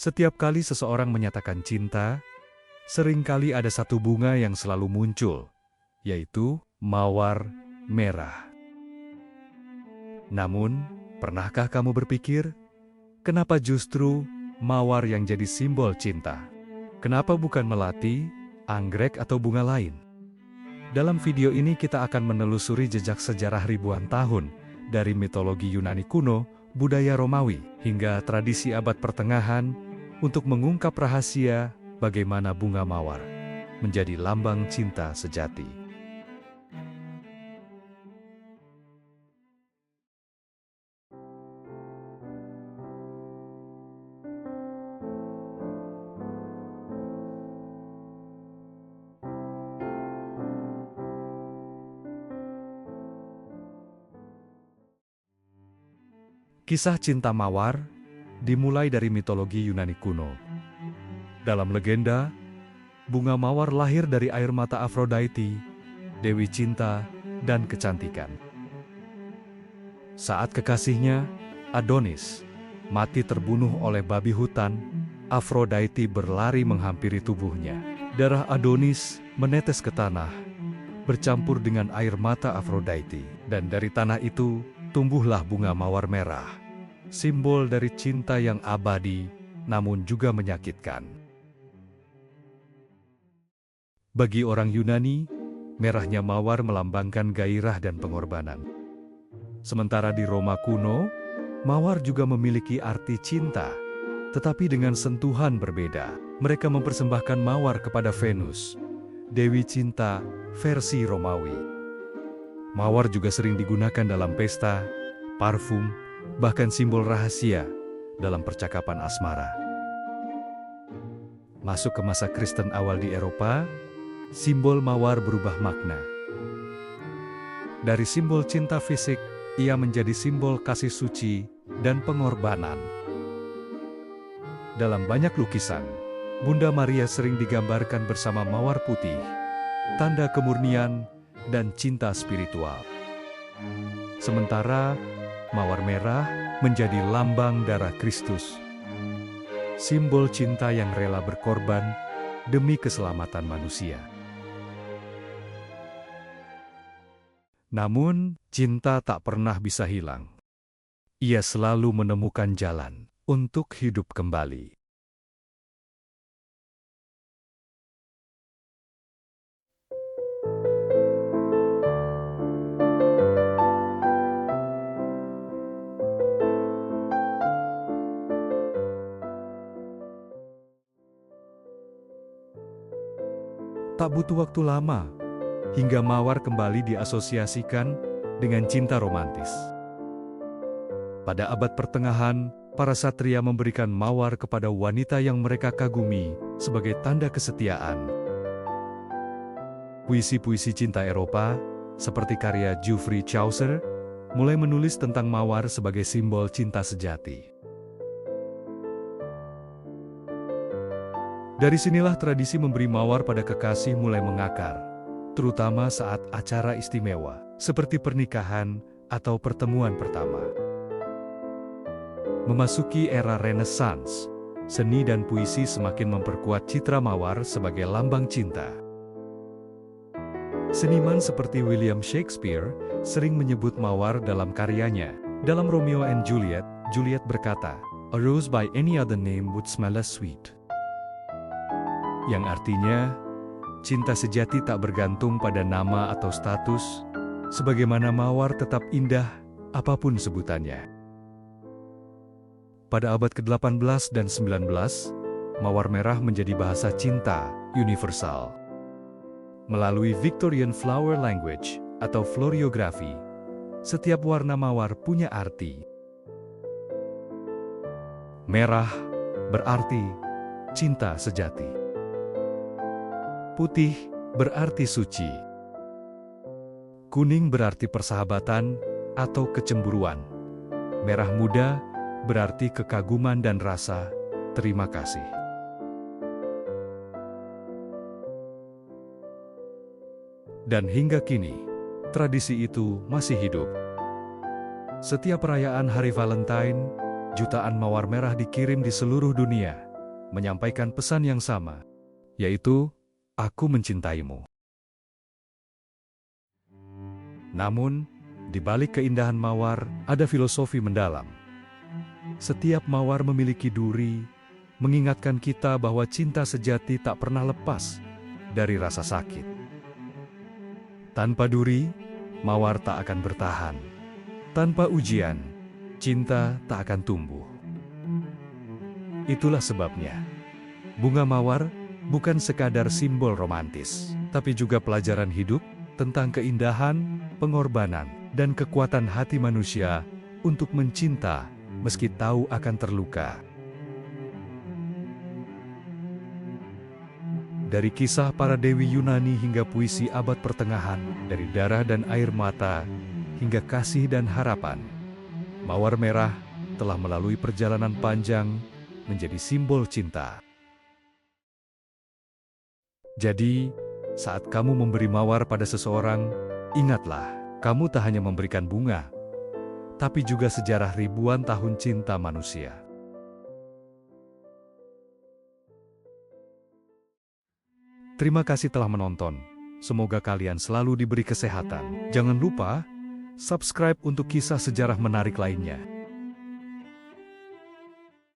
Setiap kali seseorang menyatakan cinta, seringkali ada satu bunga yang selalu muncul, yaitu mawar merah. Namun, pernahkah kamu berpikir, kenapa justru mawar yang jadi simbol cinta? Kenapa bukan melati, anggrek, atau bunga lain? Dalam video ini kita akan menelusuri jejak sejarah ribuan tahun, dari mitologi Yunani kuno, budaya Romawi, hingga tradisi abad pertengahan, untuk mengungkap rahasia bagaimana bunga mawar menjadi lambang cinta sejati. Kisah cinta mawar dimulai dari mitologi Yunani kuno. Dalam legenda, bunga mawar lahir dari air mata Aphrodite, dewi cinta dan kecantikan. Saat kekasihnya, Adonis, mati terbunuh oleh babi hutan, Aphrodite berlari menghampiri tubuhnya. Darah Adonis menetes ke tanah, bercampur dengan air mata Aphrodite, dan dari tanah itu tumbuhlah bunga mawar merah, simbol dari cinta yang abadi namun juga menyakitkan. Bagi orang Yunani, merahnya mawar melambangkan gairah dan pengorbanan. Sementara di Roma kuno, mawar juga memiliki arti cinta, tetapi dengan sentuhan berbeda. Mereka mempersembahkan mawar kepada Venus, dewi cinta versi Romawi. Mawar juga sering digunakan dalam pesta, parfum, bahkan simbol rahasia dalam percakapan asmara. Masuk ke masa Kristen awal di Eropa, simbol mawar berubah makna. Dari simbol cinta fisik, ia menjadi simbol kasih suci dan pengorbanan. Dalam banyak lukisan, Bunda Maria sering digambarkan bersama mawar putih, tanda kemurnian dan cinta spiritual. Sementara mawar merah menjadi lambang darah Kristus, simbol cinta yang rela berkorban demi keselamatan manusia. Namun, cinta tak pernah bisa hilang. Ia selalu menemukan jalan untuk hidup kembali. Tak butuh waktu lama, hingga mawar kembali diasosiasikan dengan cinta romantis. Pada abad pertengahan, para satria memberikan mawar kepada wanita yang mereka kagumi sebagai tanda kesetiaan. Puisi-puisi cinta Eropa, seperti karya Geoffrey Chaucer, mulai menulis tentang mawar sebagai simbol cinta sejati. Dari sinilah tradisi memberi mawar pada kekasih mulai mengakar, terutama saat acara istimewa, seperti pernikahan atau pertemuan pertama. Memasuki era Renaissance, seni dan puisi semakin memperkuat citra mawar sebagai lambang cinta. Seniman seperti William Shakespeare sering menyebut mawar dalam karyanya. Dalam Romeo and Juliet, Juliet berkata, "A rose by any other name would smell as sweet." Yang artinya, cinta sejati tak bergantung pada nama atau status, sebagaimana mawar tetap indah apapun sebutannya. Pada abad ke-18 dan 19, mawar merah menjadi bahasa cinta universal. Melalui Victorian Flower Language atau floriografi, setiap warna mawar punya arti. Merah berarti cinta sejati. Putih berarti suci. Kuning berarti persahabatan atau kecemburuan. Merah muda berarti kekaguman dan rasa terima kasih. Dan hingga kini, tradisi itu masih hidup. Setiap perayaan Hari Valentine, jutaan mawar merah dikirim di seluruh dunia, menyampaikan pesan yang sama, yaitu, "Aku mencintaimu." Namun, di balik keindahan mawar ada filosofi mendalam. Setiap mawar memiliki duri, mengingatkan kita bahwa cinta sejati tak pernah lepas dari rasa sakit. Tanpa duri, mawar tak akan bertahan. Tanpa ujian, cinta tak akan tumbuh. Itulah sebabnya, bunga mawar bukan sekadar simbol romantis, tapi juga pelajaran hidup tentang keindahan, pengorbanan, dan kekuatan hati manusia untuk mencinta meski tahu akan terluka. Dari kisah para dewi Yunani hingga puisi abad pertengahan, dari darah dan air mata hingga kasih dan harapan, mawar merah telah melalui perjalanan panjang menjadi simbol cinta. Jadi, saat kamu memberi mawar pada seseorang, ingatlah, kamu tak hanya memberikan bunga, tapi juga sejarah ribuan tahun cinta manusia. Terima kasih telah menonton. Semoga kalian selalu diberi kesehatan. Jangan lupa subscribe untuk kisah sejarah menarik lainnya.